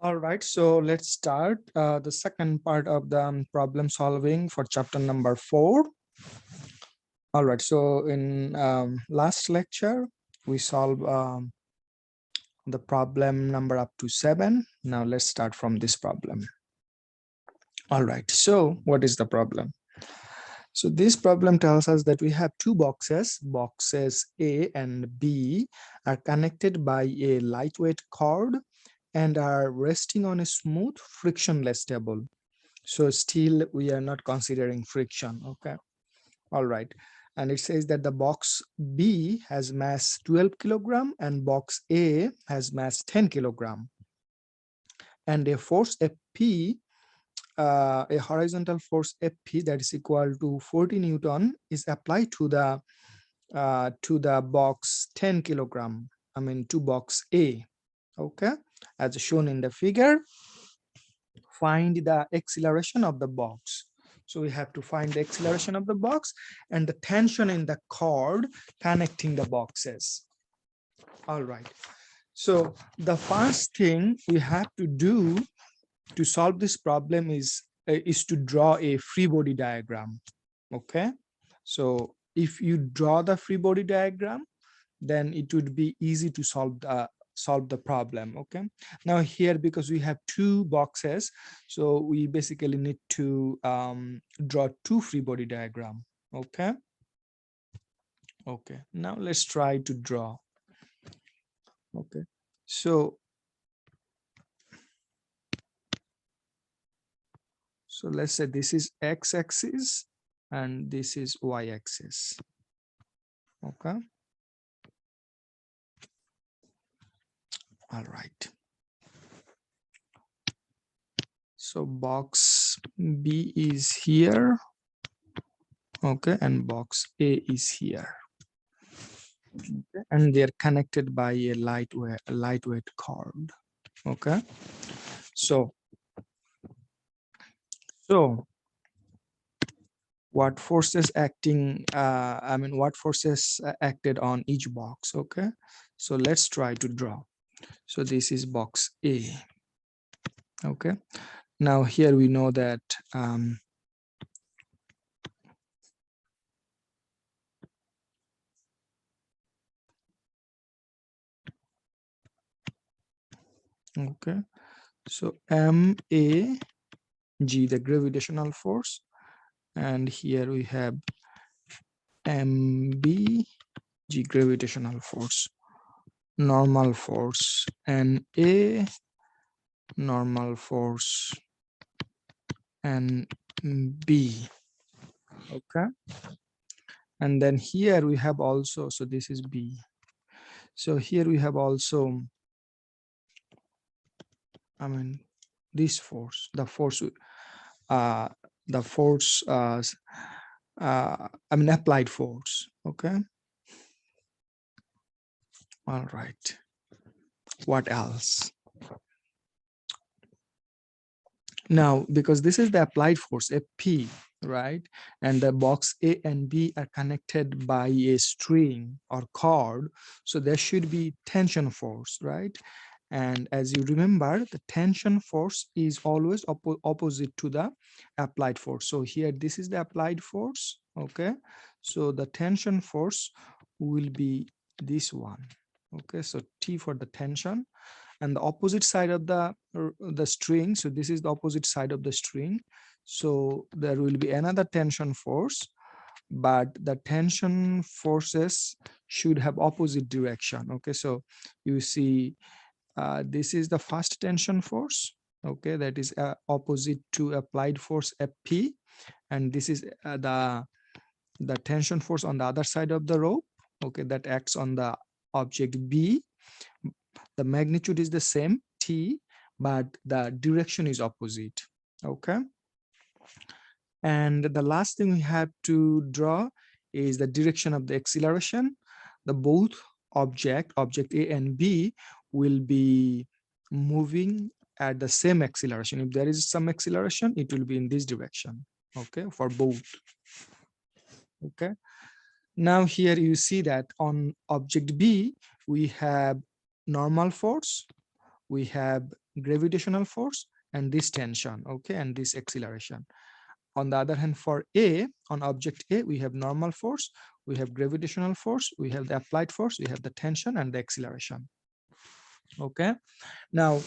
All right, so let's start the second part of the problem solving for chapter number 4. All right, so in last lecture, we solved the problem number up to 7. Now let's start from this problem. All right, so what is the problem? So this problem tells us that we have two boxes. Boxes A and B are connected by a lightweight cord and are resting on a smooth frictionless table. So still we are not considering friction. Okay. All right. And it says that the box B has mass 12 kilogram and box A has mass 10 kilogram. And a force FP, a horizontal force FP that is equal to 40 Newton is applied to the box 10 kilogram. To box A. Okay. As shown in the figure, find the acceleration of the box. So we have to find the acceleration of the box and the tension in the cord connecting the boxes. All right. So the first thing we have to do to solve this problem is to draw a free body diagram. Okay. So if you draw the free body diagram, then it would be easy to solve the problem. Okay, now here, because we have two boxes, so we basically need to draw two free body diagram. Okay, now let's try to draw. Okay, so let's say this is x-axis and this is y-axis. Okay, all right. So box B is here. Okay, and box A is here. Okay. And they're connected by a lightweight cord. Okay, so what forces acting what forces acted on each box? Okay, so let's try to draw. So this is box A. Okay, now here we know that okay, so MAG, the gravitational force, and here we have MB, gravitational force, normal force, and A, normal force, and B. Okay, and then here we have also, so this is B, so here we have also this force, the force applied force. Okay, all right, what else? Now, because this is the applied force FP, right, and the box A and B are connected by a string or cord, so there should be tension force, right? And as you remember, the tension force is always opposite to the applied force. So here, this is the applied force. Okay, so the tension force will be this one. Okay, so T for the tension, and the opposite side of the string, so this is the opposite side of the string, so there will be another tension force, but the tension forces should have opposite direction. Okay, so you see this is the first tension force, okay, that is opposite to applied force FP, and this is the tension force on the other side of the rope, okay, that acts on the object B. The magnitude is the same, T, but the direction is opposite. Okay, and the last thing we have to draw is the direction of the acceleration. The both object A and B will be moving at the same acceleration. If there is some acceleration, it will be in this direction. Okay, for both. Okay, now here you see that on object B we have normal force, we have gravitational force, and this tension, okay, and this acceleration. On the other hand, for A, on object A, we have normal force, we have gravitational force, we have the applied force, we have the tension and the acceleration. Okay, now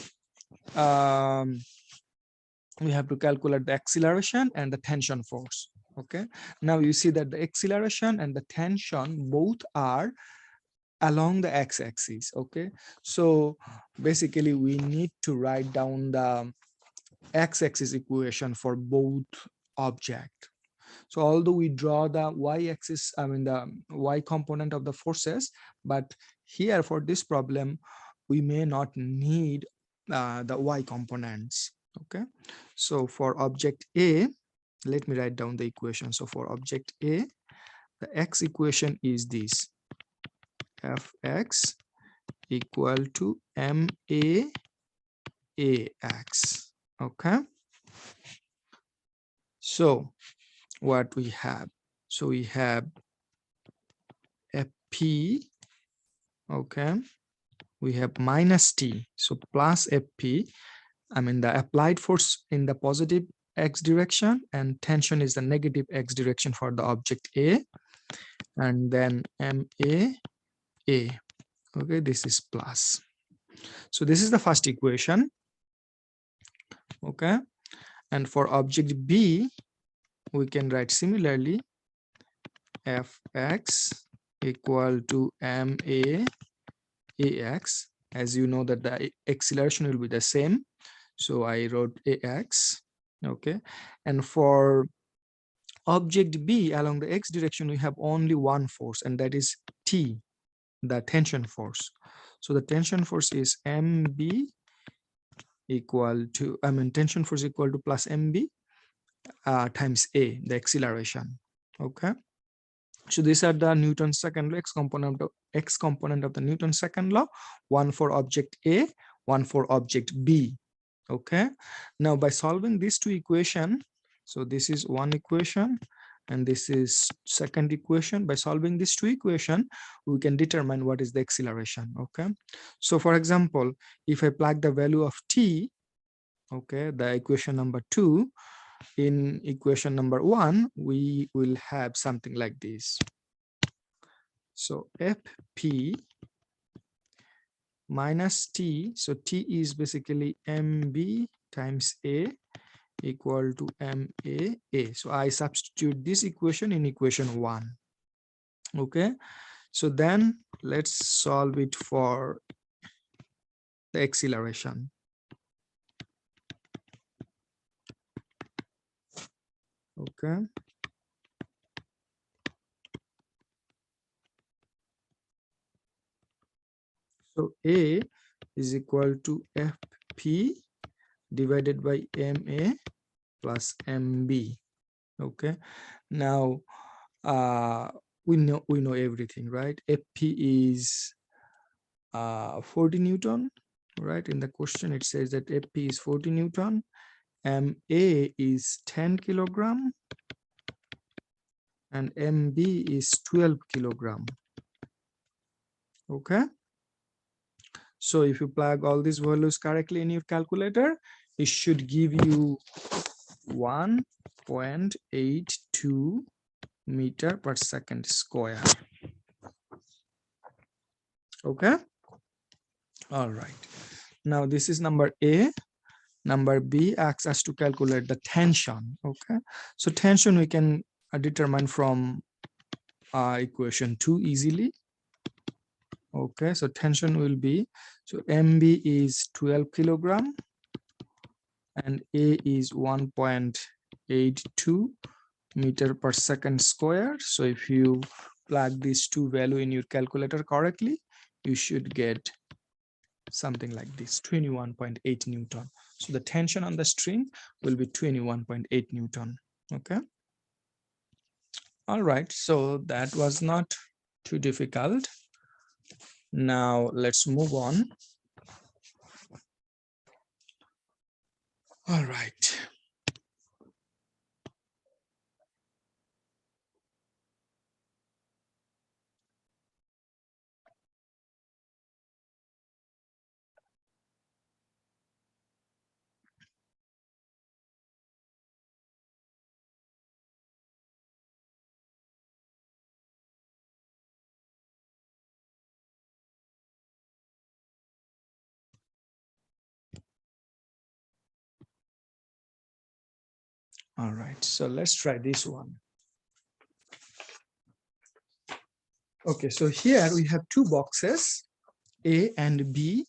we have to calculate the acceleration and the tension force. Okay, now you see that the acceleration and the tension both are along the x-axis. Okay, so basically we need to write down the x-axis equation for both object. So although we draw the y-axis, I mean the y component of the forces, but here for this problem, we may not need the y components. Okay, so for object A, let me write down the equation. So for object A, the x equation is this: fx equal to ma ax. Okay, so what we have, so we have fp, okay, we have minus t, so plus fp, I mean the applied force in the positive x direction, and tension is the negative x direction for the object A, and then ma a. Okay, this is plus. So this is the first equation. Okay, and for object B, we can write similarly: fx equal to ma ax. As you know that the acceleration will be the same, so I wrote ax. Okay, and for object B, along the x direction, we have only one force, and that is T, the tension force. So the tension force is mb equal to, I mean tension force equal to plus mb times a, the acceleration. Okay, so these are the Newton's second law, x component of the Newton's second law, one for object A, one for object B. Okay, now by solving these two equations, so this is one equation and this is second equation. By solving these two equations, we can determine what is the acceleration. Okay, so for example, if I plug the value of t, okay, the equation number 2, in equation number 1, we will have something like this. So fp minus t, so t is basically mb times a equal to maa. So I substitute this equation in equation 1. Okay, so then let's solve it for the acceleration. Okay, so a is equal to fp divided by ma plus mb. Okay, now we know everything, right? fp is 40 Newton, right? In the question it says that fp is 40 Newton, ma is 10 kilogram, and mb is 12 kilogram. Okay, so if you plug all these values correctly in your calculator, it should give you 1.82 meter per second square. Okay, all right, now this is number A. Number B asks us to calculate the tension. Okay, so tension we can determine from equation 2 easily. Okay, so tension will be, so mb is 12 kilogram and a is 1.82 meter per second square. So if you plug these two value in your calculator correctly, you should get something like this, 21.8 Newton. So the tension on the string will be 21.8 Newton. Okay, all right, so that was not too difficult. Now let's move on. All right, All right, so let's try this one. Okay, so here we have two boxes, A and B.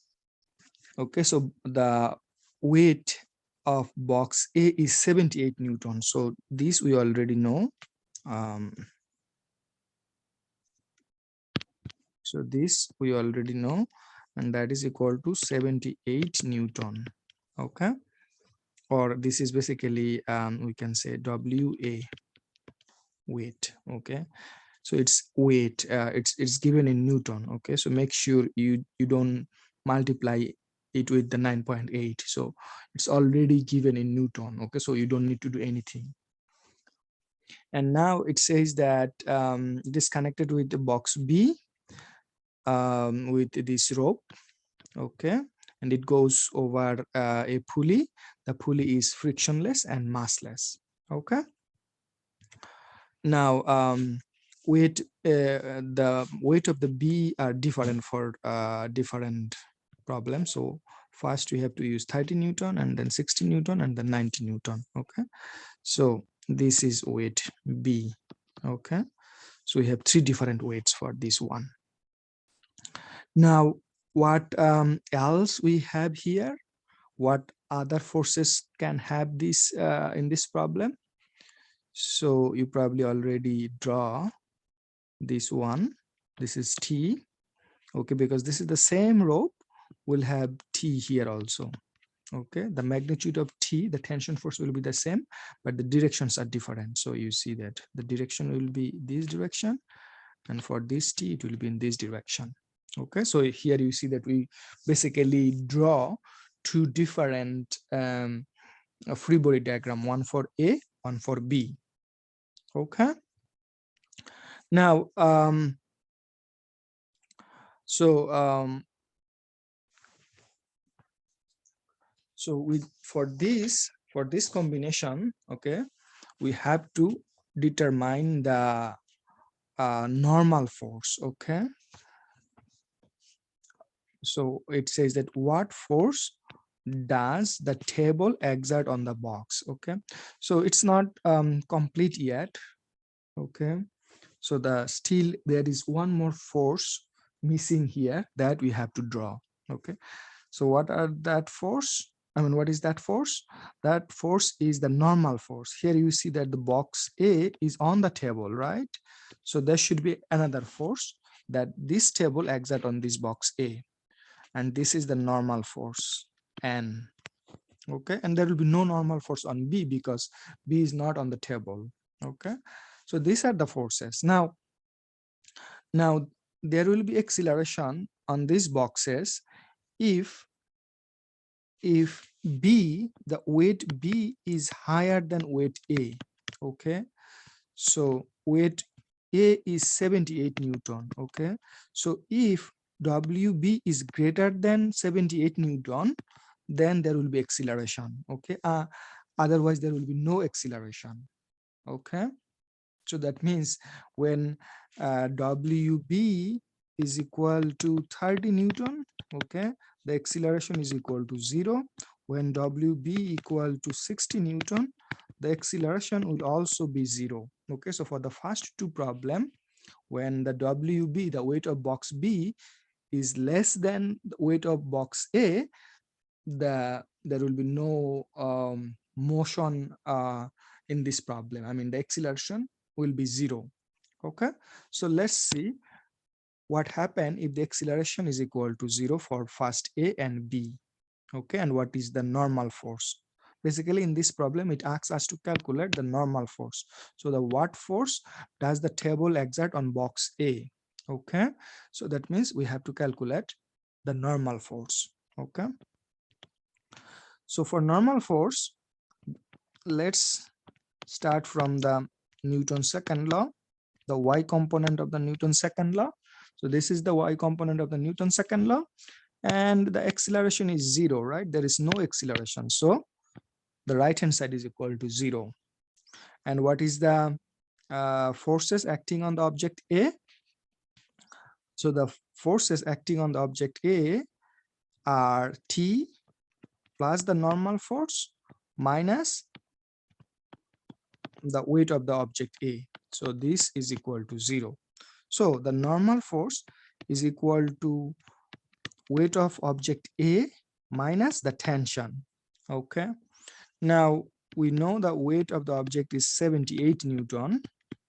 Okay, so the weight of box A is 78 Newton. So this we already know. So this we already know, and that is equal to 78 Newton. Okay, or this is basically we can say WA, weight. Okay, so it's weight, it's given in Newton. Okay, so make sure you don't multiply it with the 9.8. So it's already given in Newton. Okay, so you don't need to do anything. And now it says that it is connected with the box B with this rope. Okay, and it goes over a pulley. The pulley is frictionless and massless. Okay, now the weight of the B are different for different problems. So first we have to use 30 Newton, and then 60 Newton, and then 90 Newton. Okay, so this is weight B. Okay, so we have three different weights for this one. Now what else we have here? What other forces can have this in this problem? So you probably already draw this one. This is T. Okay, because this is the same rope, will have T here also. Okay, the magnitude of T, the tension force will be the same, but the directions are different. So you see that the direction will be this direction, and for this T it will be in this direction. Okay, so here you see that we basically draw two different free body diagram, one for A, one for B. Okay, now so for this combination, okay, we have to determine the normal force. Okay, so it says that what force does the table exert on the box. Okay, so it's not complete yet. Okay, so still there is one more force missing here that we have to draw. Okay, so what are that force? I mean, what is that force? That force is the normal force. Here you see that the box A is on the table, right? So there should be another force that this table exert on this box A, and this is the normal force N. Okay, and there will be no normal force on B because B is not on the table. Okay, so these are the forces. Now there will be acceleration on these boxes if B, the weight B is higher than weight A. Okay, so weight A is 78 Newton. Okay, so if WB is greater than 78 Newton, then there will be acceleration. Okay, otherwise there will be no acceleration. Okay, so that means when WB is equal to 30 Newton, okay, the acceleration is equal to 0. When WB equal to 60 Newton, the acceleration will also be 0. Okay, so for the first two problem, when the WB, the weight of box B, is less than the weight of box A, there will be no motion in this problem. I mean, the acceleration will be 0. Okay, so let's see what happens if the acceleration is equal to 0 for first A and B. Okay, and what is the normal force? Basically, in this problem, it asks us to calculate the normal force. So the what force does the table exert on box A? Okay, so that means we have to calculate the normal force. Okay, so for normal force, let's start from the Newton's second law, the y component of the Newton's second law. So this is the y component of the Newton's second law, and the acceleration is 0, right? There is no acceleration, so the right hand side is equal to 0. And what is the forces acting on the object A? So the forces acting on the object A are T plus the normal force minus the weight of the object A. So this is equal to 0. So the normal force is equal to weight of object A minus the tension. Okay. Now we know the weight of the object is 78 Newton.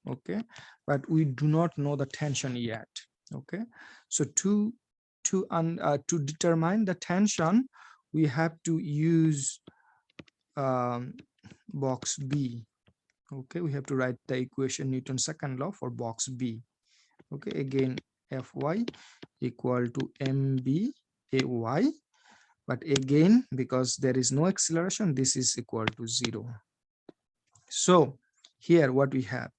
Okay, but we do not know the tension yet. Okay, so to determine the tension, we have to use box B. Okay, we have to write the equation Newton's second law for box B. Okay, again Fy equal to mb ay, but again because there is no acceleration, this is equal to 0. So here what we have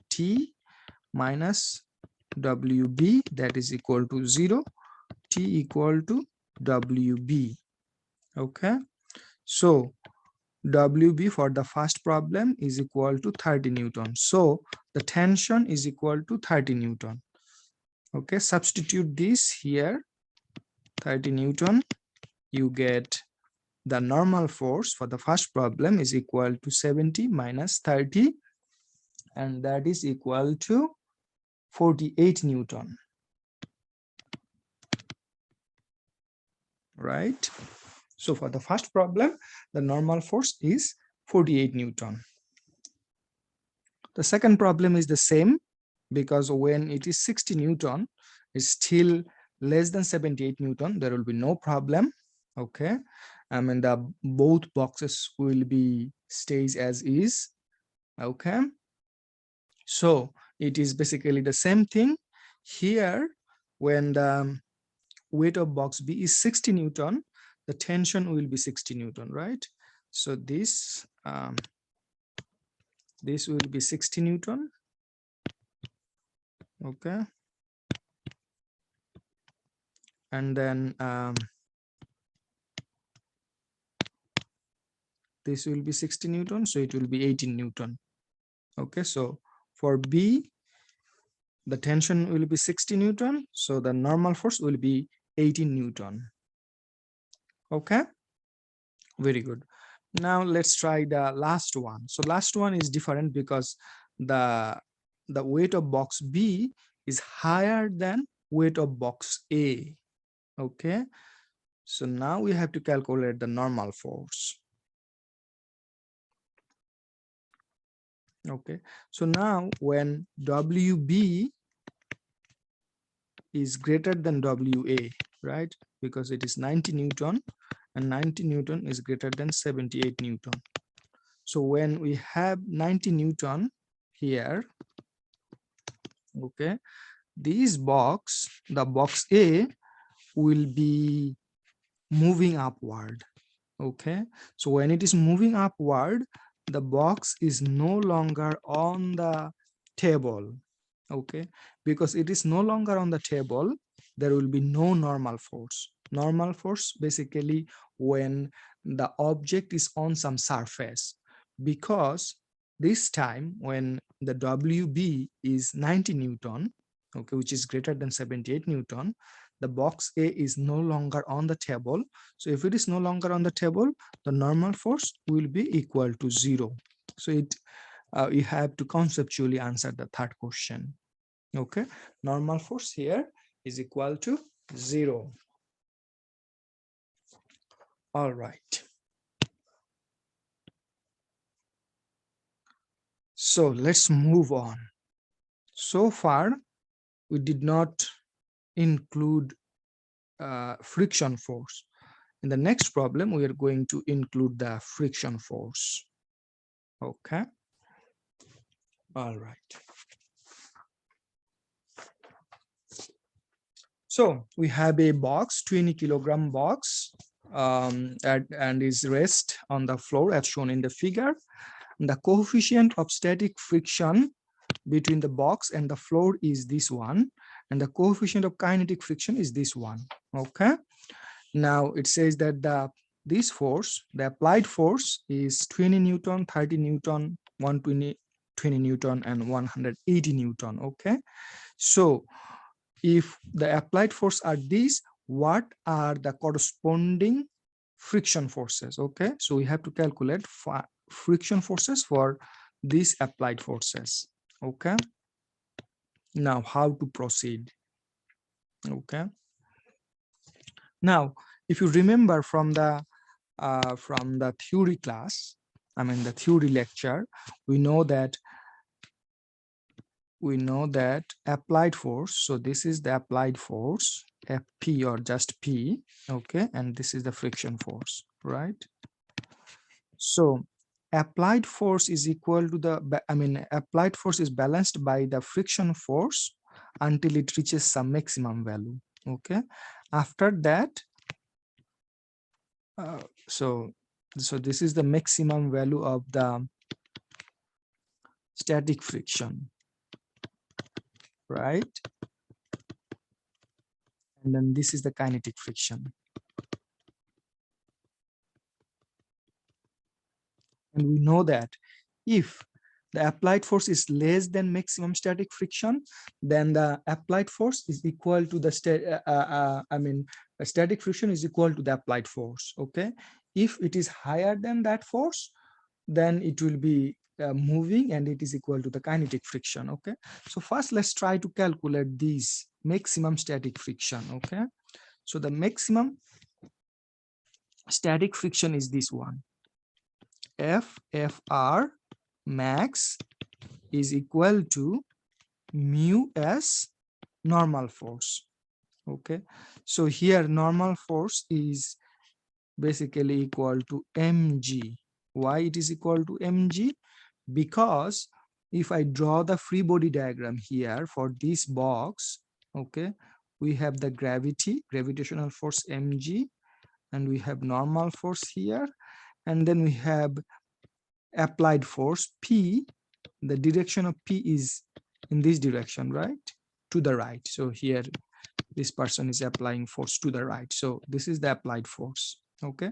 T minus WB, that is equal to 0, T equal to WB. Okay, so WB for the first problem is equal to 30 Newton. So the tension is equal to 30 Newton. Okay, substitute this here, 30 Newton, you get the normal force for the first problem is equal to 70 minus 30, and that is equal to 48 Newton. Right? So for the first problem, the normal force is 48 Newton. The second problem is the same, because when it is 60 Newton, it's still less than 78 Newton, there will be no problem. Okay, I mean the both boxes will be stays as is. Okay, so it is basically the same thing here. When the weight of box B is 60 Newton, the tension will be 60 Newton, right? So this will be 60 Newton. Okay, and then this will be 60 Newton, so it will be 18 Newton. Okay, so for B, the tension will be 60 Newton, so the normal force will be 18 Newton. Okay, very good. Now let's try the last one. So last one is different because the weight of box B is higher than weight of box A. Okay, so now we have to calculate the normal force. Okay, so now when WB is greater than WA, right? Because it is 90 Newton and 90 Newton is greater than 78 Newton. So when we have 90 Newton here, okay, this box, the box A, will be moving upward. Okay, so when it is moving upward, the box is no longer on the table. Okay, because it is no longer on the table, there will be no normal force. Normal force basically when the object is on some surface, because this time when the WB is 90 Newton, okay, which is greater than 78 Newton, the box A is no longer on the table. So if it is no longer on the table, the normal force will be equal to 0. So you have to conceptually answer the third question. Okay, normal force here is equal to 0. All right. So let's move on. So far, we did not include friction force. In the next problem, we are going to include the friction force. Okay. All right. So we have a box, 20 kilogram box, and is rest on the floor as shown in the figure. The coefficient of static friction between the box and the floor is this one, and the coefficient of kinetic friction is this one. Okay, now it says that this force, the applied force, is 20 Newton, 30 Newton, 120 20 Newton, and 180 Newton. Okay, so if the applied force are these, what are the corresponding friction forces? Okay, so we have to calculate friction forces for these applied forces. Okay, now how to proceed? Okay, now if you remember from the theory class, I mean the theory lecture, we know that applied force, so this is the applied force FP or just P, okay, and this is the friction force, right? So applied force is equal to the, applied force is balanced by the friction force until it reaches some maximum value. Okay, after that, so this is the maximum value of the static friction, right? And then this is the kinetic friction. And we know that if the applied force is less than maximum static friction, then the applied force is equal to the static friction is equal to the applied force. Okay, if it is higher than that force, then it will be moving and it is equal to the kinetic friction. Okay, so first let's try to calculate this maximum static friction. Okay, so the maximum static friction is this one, FFR max is equal to mu s normal force. Okay, so here normal force is basically equal to mg. Why it is equal to mg? Because if I draw the free body diagram here for this box, okay, we have the gravitational force mg, and we have normal force here, and then we have applied force P. The direction of P is in this direction, right? To the right. So here, this person is applying force to the right. So this is the applied force. Okay.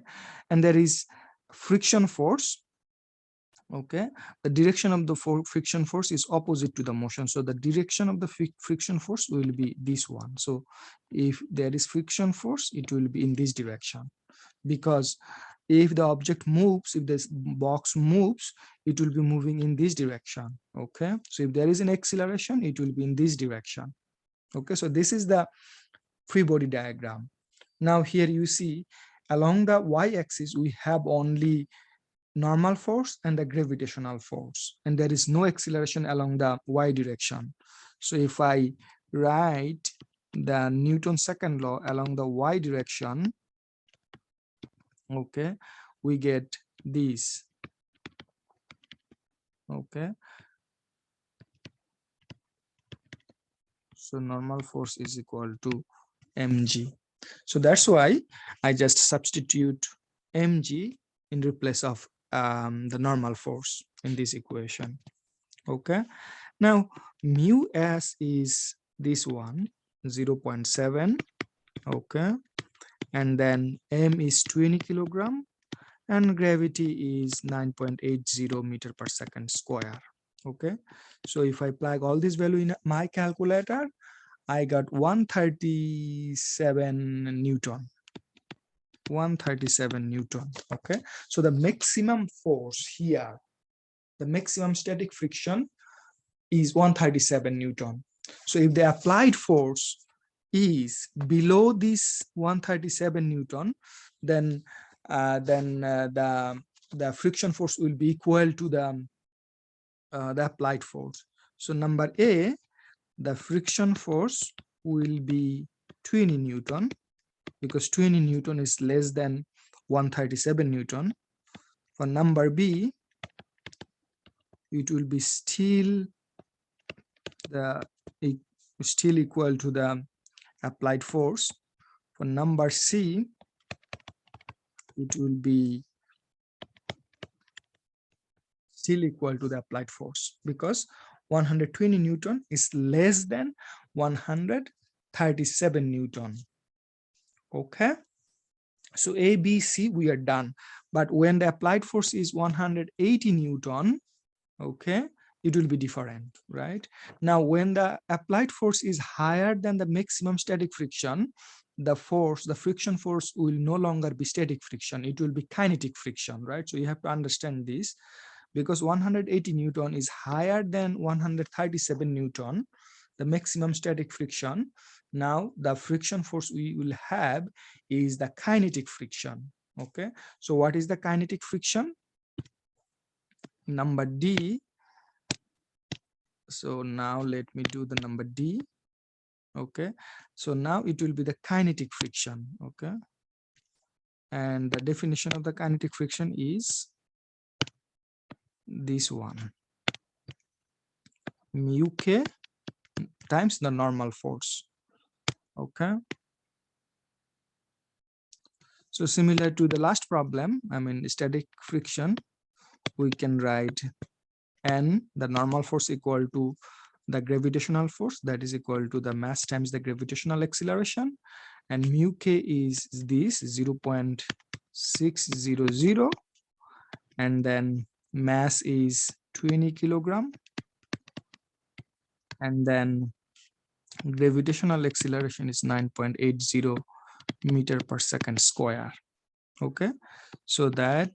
And there is friction force. Okay. The direction of the friction force is opposite to the motion. So the direction of the friction force will be this one. So if there is friction force, it will be in this direction, because if the object moves, if this box moves, it will be moving in this direction. Okay, so if there is an acceleration, it will be in this direction. Okay, so this is the free body diagram. Now here you see along the y-axis we have only normal force and the gravitational force, and there is no acceleration along the y direction. So if I write the Newton's second law along the y direction, okay, we get this. Okay, so normal force is equal to mg. So that's why I just substitute mg in replace of the normal force in this equation. Okay, now mu s is this one, 0.7. Okay, and then m is 20 kilogram and gravity is 9.80 meter per second square. Okay, so if I plug all this value in my calculator, I got 137 Newton. 137 Newton. Okay, so the maximum force here, the maximum static friction is 137 Newton. So if the applied force is below this 137 Newton, then the friction force will be equal to the applied force. So number A, the friction force will be 20 Newton, because 20 Newton is less than 137 Newton. For number B, it will be still equal to the applied force. For number C, it will be still equal to the applied force, because 120 Newton is less than 137 Newton. Okay, so A, B, C, we are done. But when the applied force is 180 Newton, okay, it will be different, right? Now, when the applied force is higher than the maximum static friction, the friction force will no longer be static friction, it will be kinetic friction, right? So you have to understand this. because 180 Newton is higher than 137 Newton, the maximum static friction. Now the friction force we will have is the kinetic friction. Okay, so what is the kinetic friction? Number D. So now let me do the number D. Okay, so now it will be the kinetic friction. Okay, and the definition of the kinetic friction is this one, mu k times the normal force. Okay, so similar to the last problem, I mean static friction, we can write N, the normal force, equal to the gravitational force, that is equal to the mass times the gravitational acceleration, and mu k is this 0.600, and then mass is 20 kilogram, and then gravitational acceleration is 9.80 meter per second square. Okay, so that,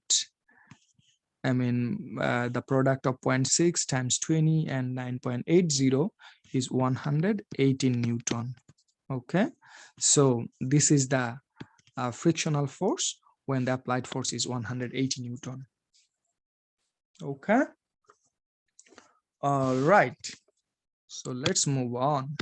I mean, the product of 0.6 times 20 and 9.80 is 118 Newton. Okay, so this is the frictional force when the applied force is 180 Newton. Okay, all right, so let's move on.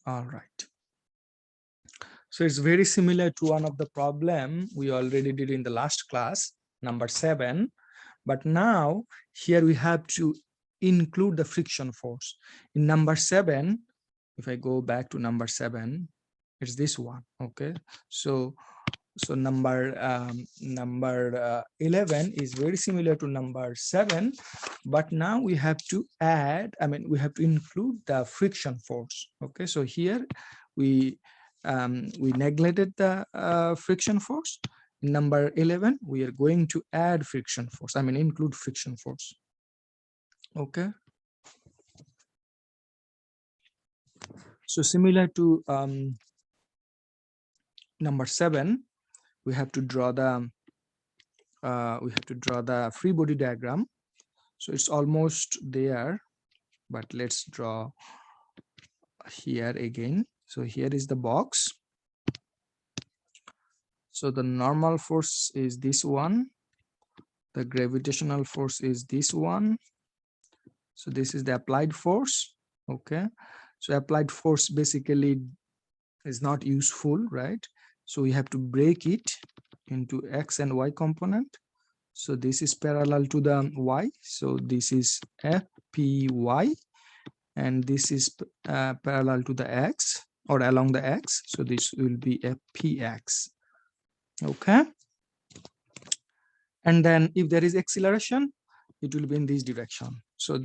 All right. So it's very similar to one of the problem we already did in the last class, number 7. But now here we have to include the friction force. In number 7, if I go back to number 7, it's this one. Okay. So number 11 is very similar to number 7, but now we have to add, I mean, we have to include the friction force. Okay, so here we neglected the friction force. In number 11, we are going to add friction force, I mean include friction force. Okay, so similar to number 7, we have to draw the free body diagram. So it's almost there, but let's draw here again. So here is the box. So the normal force is this one, the gravitational force is this one, so this is the applied force. Okay, so applied force basically is not useful, right? So we have to break it into x and y component. So this is parallel to the y, so this is fpy, and this is parallel to the x or along the x, so this will be fpx. Okay, and then if there is acceleration, it will be in this direction. So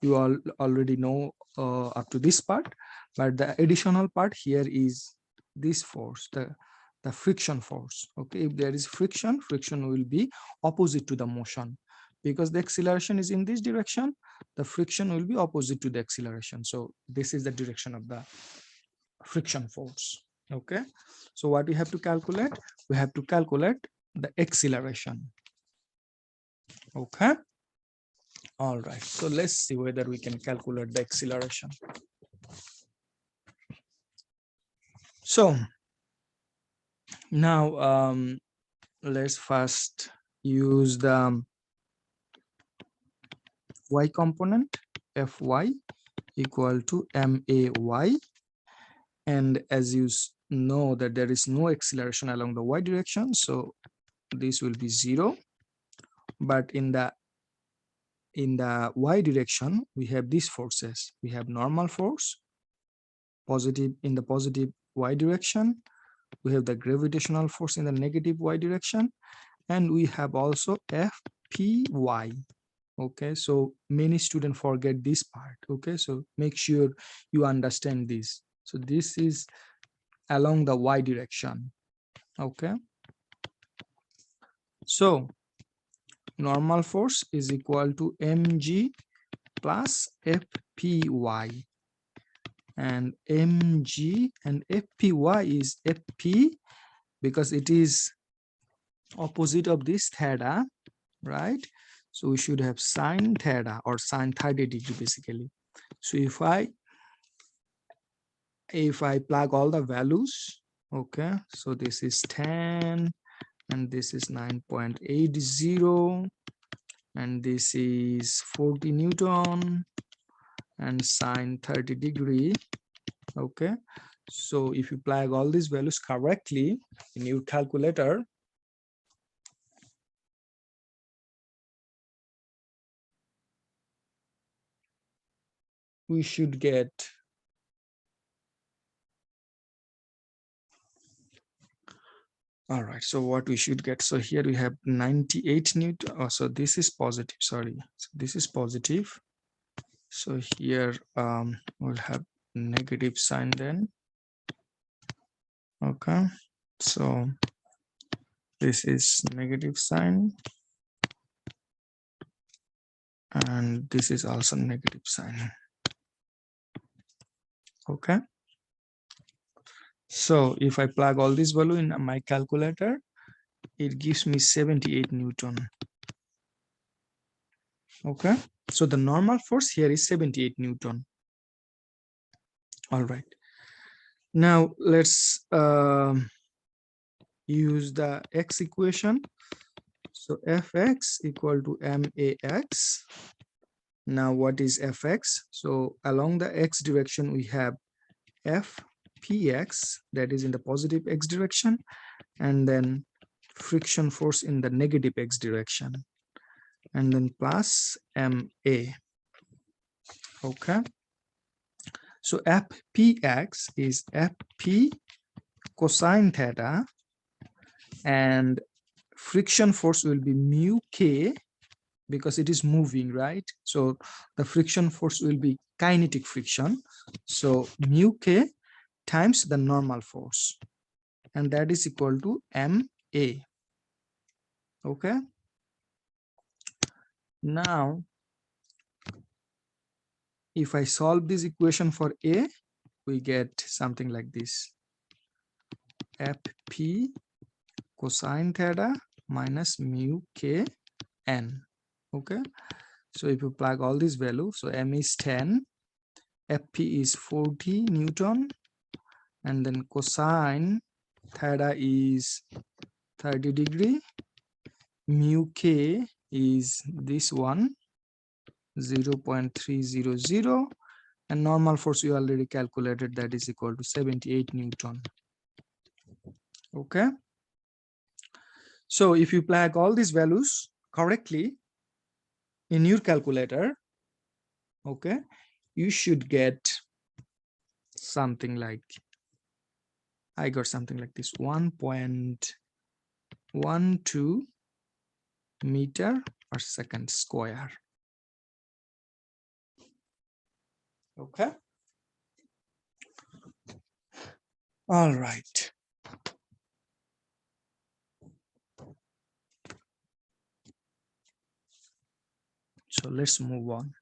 you all already know up to this part, but the additional part here is this force, the friction force. Okay, if there is friction will be opposite to the motion, because the acceleration is in this direction, the friction will be opposite to the acceleration. So this is the direction of the friction force. Okay, so what we have to calculate, we have to calculate the acceleration. Okay, all right, so let's see whether we can calculate the acceleration. So now let's first use the y component, fy equal to may, and as you know that there is no acceleration along the y direction, so this will be 0. But in the y direction, we have these forces. We have normal force, positive in the positive y direction. We have the gravitational force in the negative y direction, and we have also fpy. Okay, so many students forget this part. Okay, so make sure you understand this. So this is along the y direction. Okay, so normal force is equal to mg plus fpy, and mg and fpy is fp because it is opposite of this theta, right? So we should have sine theta or sine 30 degree basically. So if I plug all the values, okay, so this is 10 and this is 9.80 and this is 40 Newton and sine 30 degree. Okay, so if you plug all these values correctly in your calculator, we should get all right. So what we should get, so here we have 98 Newton. Oh, so this is positive, sorry, so this is positive. So here we'll have negative sign then. Okay, so this is negative sign and this is also negative sign. Okay, so if I plug all this value in my calculator, it gives me 78 Newton. Okay, so the normal force here is 78 Newton. All right, now let's use the x equation. So fx equal to max. Now what is fx? So along the x direction we have fpx, that is in the positive x direction, and then friction force in the negative x direction, and then plus ma. Okay, so fpx is fp cosine theta, and friction force will be mu k because it is moving, right? So the friction force will be kinetic friction, so mu k times the normal force, and that is equal to ma. Okay, now if I solve this equation for a, we get something like this: fp cosine theta minus mu k n. Okay, so if you plug all these values, so m is 10, fp is 40 Newton, and then cosine theta is 30 degree, mu k is this one, 0.300, and normal force you already calculated, that is equal to 78 Newton. Okay, so if you plug all these values correctly in your calculator, okay, you should get something like, I got something like this: 1.12 meter per second square. Okay, all right. So let's move on.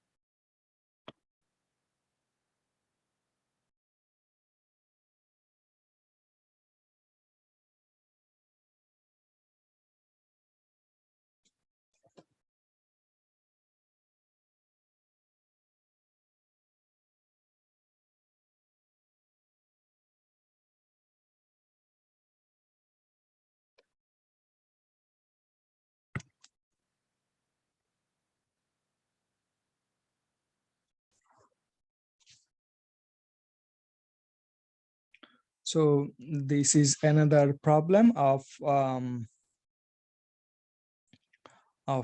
So this is another problem of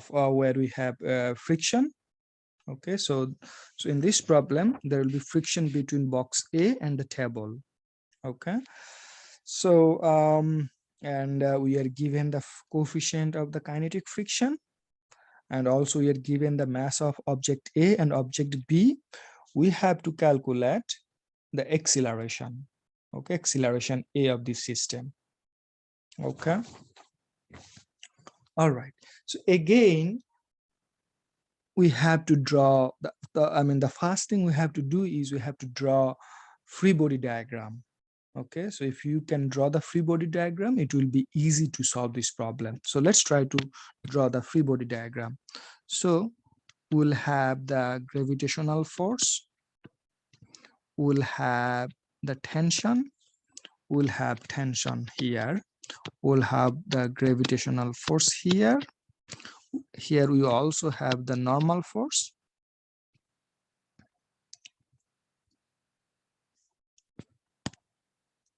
where we have friction. Okay, so in this problem there will be friction between box A and the table. Okay, so and we are given the coefficient of the kinetic friction, and also we are given the mass of object A and object B, we have to calculate the acceleration. Okay, acceleration A of the system. Okay. All right. So again, we have to draw the first thing we have to do is we have to draw free body diagram. Okay, so if you can draw the free body diagram, it will be easy to solve this problem. So let's try to draw the free body diagram. So we'll have the gravitational force, we'll have the tension, we'll have tension here, we'll have the gravitational force here. Here we also have the normal force.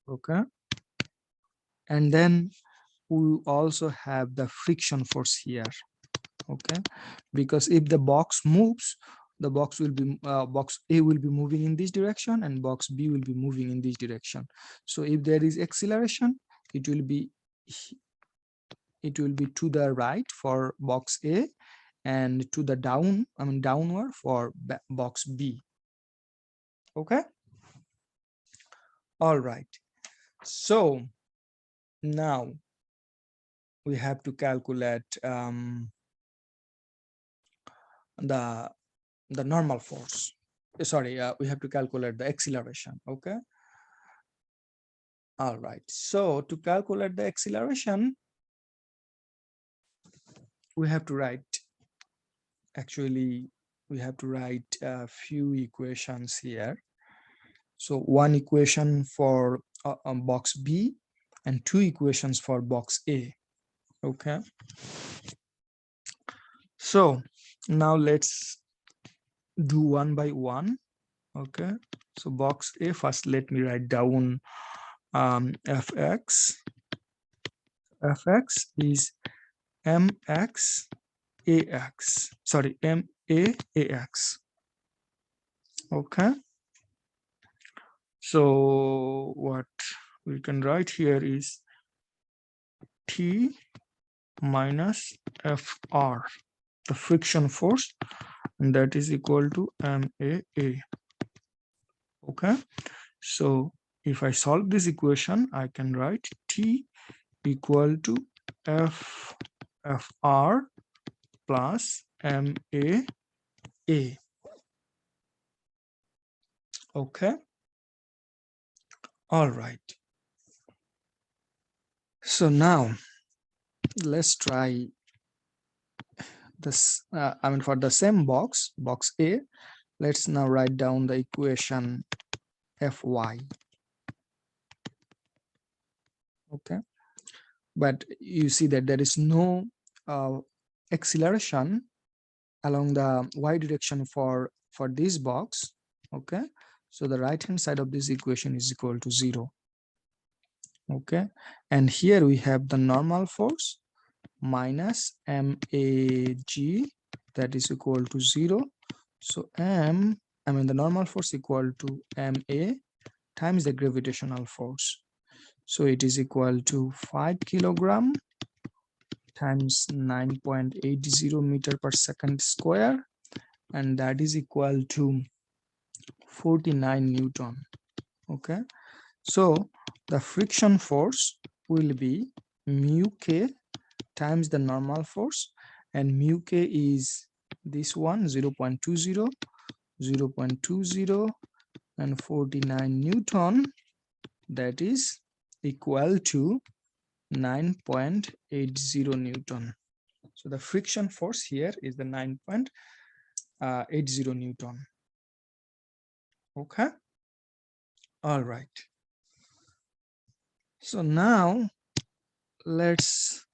Okay. And then we also have the friction force here. Okay, because if the box moves, the box will be box A will be moving in this direction and box B will be moving in this direction. So if there is acceleration, it will be to the right for box A and to the downward for box B. Okay. All right. So now we have to calculate the normal force. Sorry, we have to calculate the acceleration. Okay. All right. So to calculate the acceleration, we have to write. Actually, we have to write a few equations here. So one equation for box B and two equations for box A. Okay. So now let's do one by one. Okay. So box A, first let me write down fx. Fx is mx ax. Sorry, MAAX. Okay. So what we can write here is T minus FR, the friction force, and that is equal to MAA. Okay. So if I solve this equation, I can write T equal to FR plus MAA. Okay. All right. So now let's try this. For the same box A, let's now write down the equation Fy. Okay. But you see that there is no acceleration along the y direction for this box. Okay. So the right hand side of this equation is equal to 0. Okay. And here we have the normal force minus MAG, that is equal to 0. So the normal force equal to MA times the gravitational force. So it is equal to 5 kilogram times 9.80 meter per second square, and that is equal to 49 Newton. Okay. So the friction force will be mu K times the normal force, and mu K is this one, 0.20, 0.20, and 49 Newton, that is equal to 9.80 Newton. So the friction force here is the 9.80 Newton. Okay. All right. So now let's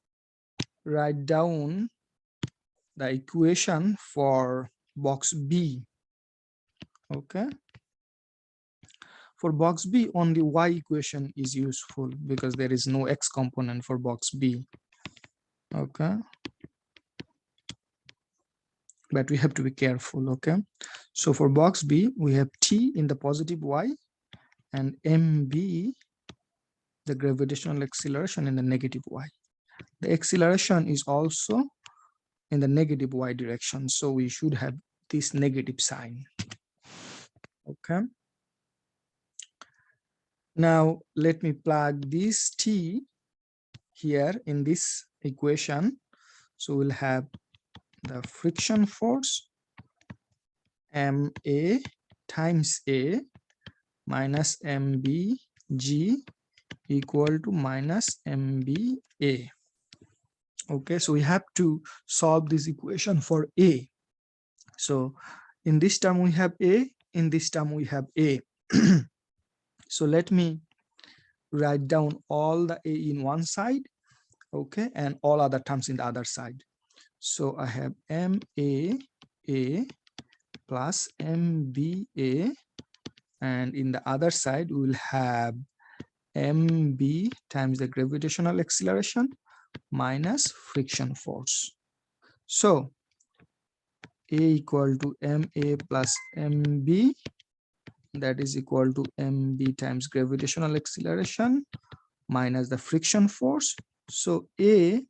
write down the equation for box B. Okay. For box B, only y equation is useful because there is no x component for box B. Okay. But we have to be careful. Okay. So for box B, we have T in the positive y and MB, the gravitational acceleration, in the negative y. The acceleration is also in the negative y direction, so we should have this negative sign. Okay, now let me plug this t here in this equation. So we'll have the friction force ma times a minus mbg equal to minus mba. Okay, so we have to solve this equation for a. So in this term we have a, in this term we have a. So let me write down all the a in one side, okay, and all other terms in the other side. So I have MAA plus MBA, and in the other side we will have MB times the gravitational acceleration minus friction force. So A equal to MA plus MB, that is equal to MB times gravitational acceleration minus the friction force. So A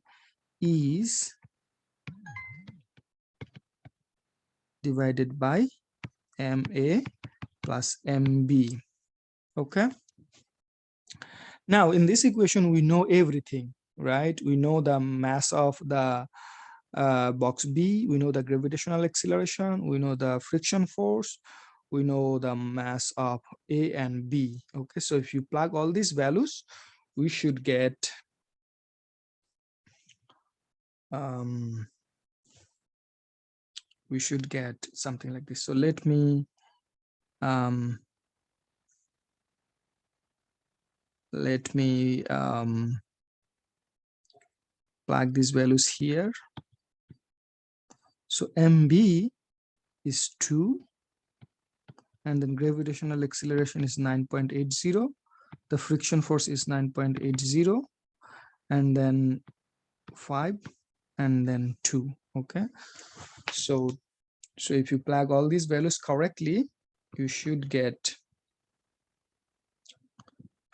is divided by MA plus MB. Okay. Now in this equation we know everything, right? We know the mass of the box B, we know the gravitational acceleration, we know the friction force, we know the mass of A and B. Okay, so if you plug all these values, we should get something like this. So let me plug these values here. So MB is 2, and then gravitational acceleration is 9.80, the friction force is 9.80, and then 5, and then 2. Okay, so if you plug all these values correctly, you should get,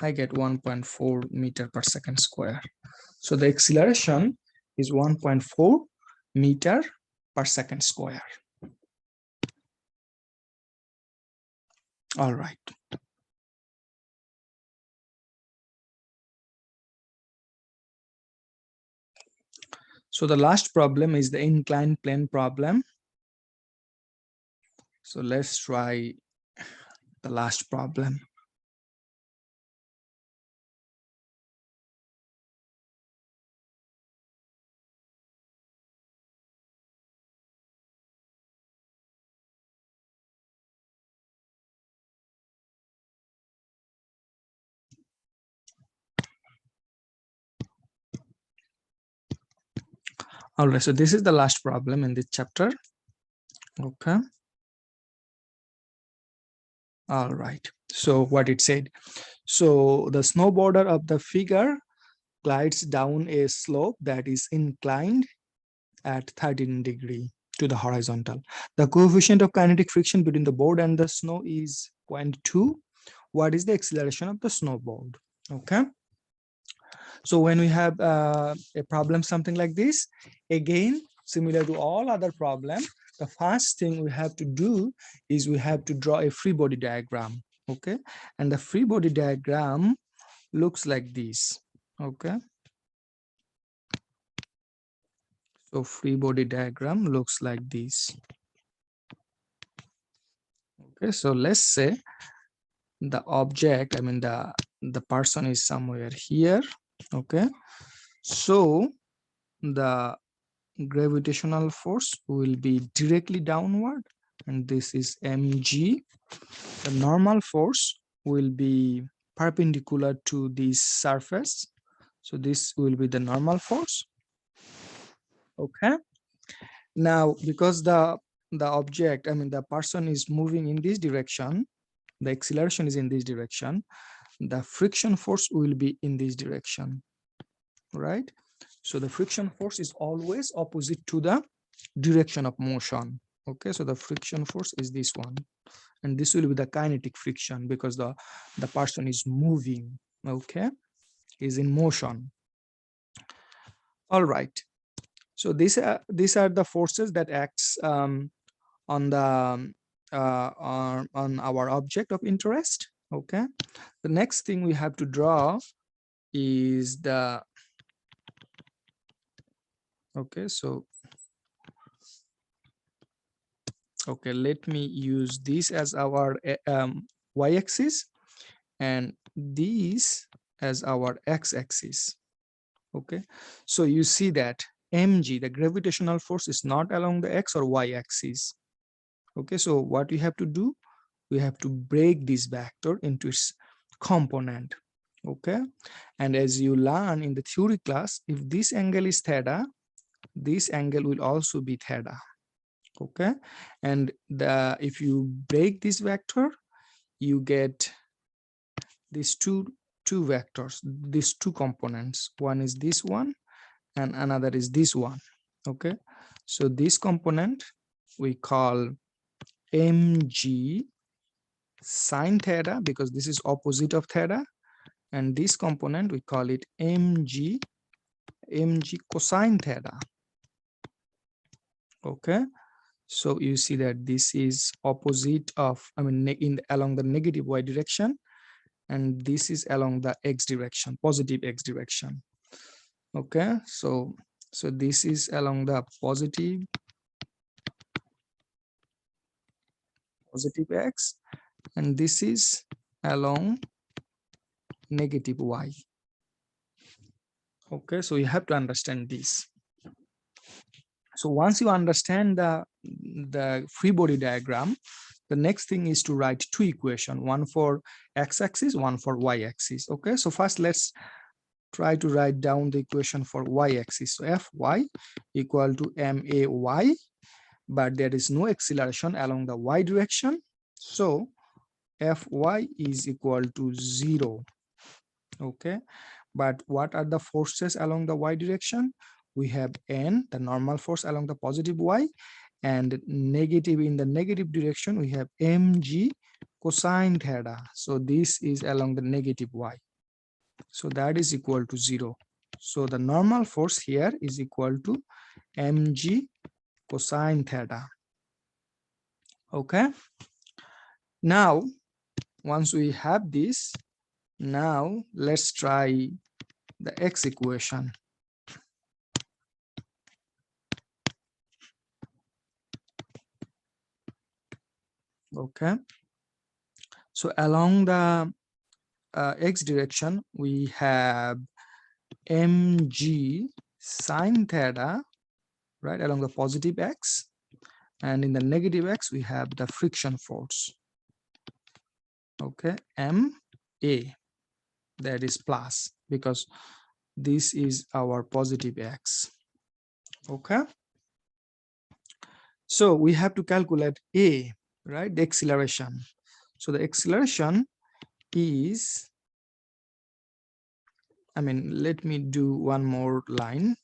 I get 1.4 meter per second square. So the acceleration is 1.4 meter per second square. All right. So the last problem is the inclined plane problem. So let's try the last problem. All right, so this is the last problem in this chapter. Okay. All right, so what it said. So the snow border of the figure glides down a slope that is inclined at 13 degrees to the horizontal. The coefficient of kinetic friction between the board and the snow is 0.2. What is the acceleration of the snowboard? Okay. So when we have a problem something like this, again, similar to all other problems, the first thing we have to do is we have to draw a free body diagram. Okay, and the free body diagram looks like this. Okay, so free body diagram looks like this. Okay, so let's say the object, I mean the person is somewhere here. Okay, so the gravitational force will be directly downward, and this is mg. The normal force will be perpendicular to this surface, so this will be the normal force. Okay, now because the object, I mean the person is moving in this direction, the acceleration is in this direction, the friction force will be in this direction, right? So the friction force is always opposite to the direction of motion. Okay, so the friction force is this one, and this will be the kinetic friction because the person is moving. Okay, is in motion. All right, So these are the forces that acts on the on our object of interest. Okay, the next thing we have to draw is the, okay, so okay, let me use this as our y-axis and these as our x-axis. Okay, so you see that mg, the gravitational force, is not along the x or y-axis. Okay, so what we have to do, we have to break this vector into its component. Okay, and as you learn in the theory class, if this angle is theta, this angle will also be theta. Okay, and if you break this vector, you get these two vectors, these two components. One is this one and another is this one. Okay, so this component we call mg sine theta, because this is opposite of theta, and this component we call it mg cosine theta. Okay, so you see that this is opposite of, I mean, along the negative y direction, and this is along the x direction, positive x direction. Okay, so this is along the positive x, and this is along negative y. Okay, so you have to understand this. So once you understand the free body diagram, the next thing is to write two equations, one for x-axis, one for y-axis. Okay, so first let's try to write down the equation for y-axis. So Fy equal to ma(y), but there is no acceleration along the y direction. So Fy is equal to 0. Okay, but what are the forces along the y direction? We have n, the normal force along the positive y, and negative in the negative direction we have mg cosine theta. So this is along the negative y, so that is equal to 0. So the normal force here is equal to mg cosine theta. Okay, now once we have this, now let's try the x equation. Okay, so along the x direction we have mg sine theta, right, along the positive x, and in the negative x we have the friction force. Okay, ma, that is plus, because this is our positive x. Okay, so we have to calculate a, right, the acceleration. So the acceleration is, I mean, let me do one more line.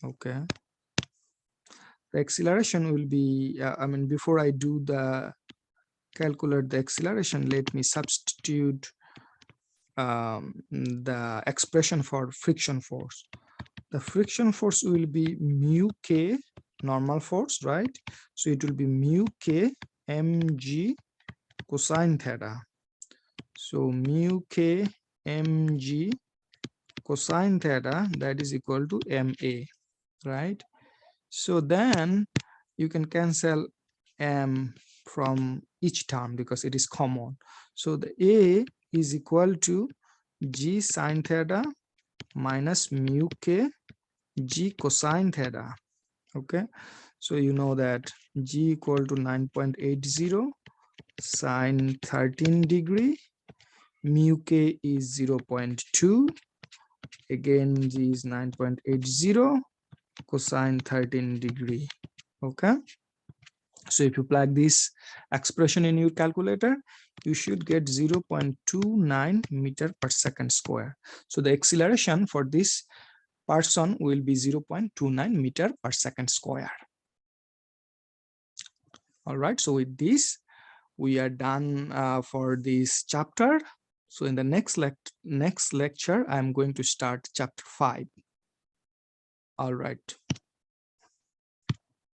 Okay, the acceleration will be, I mean, before I do the calculate the acceleration, let me substitute the expression for friction force. The friction force will be mu k, normal force, right? So it will be mu k mg cosine theta. So mu k mg cosine theta, that is equal to ma, right? So then you can cancel m from each term because it is common. So the a is equal to g sine theta minus mu k g cosine theta. Okay, so you know that g equal to 9.80 sine 13 degree, mu k is 0.2, again g is 9.80 cosine 13 degree. Okay, so if you plug this expression in your calculator, you should get 0.29 meter per second square. So the acceleration for this person will be 0.29 meter per second square. All right, so with this we are done for this chapter. So in the next lecture I'm going to start chapter 5. All right.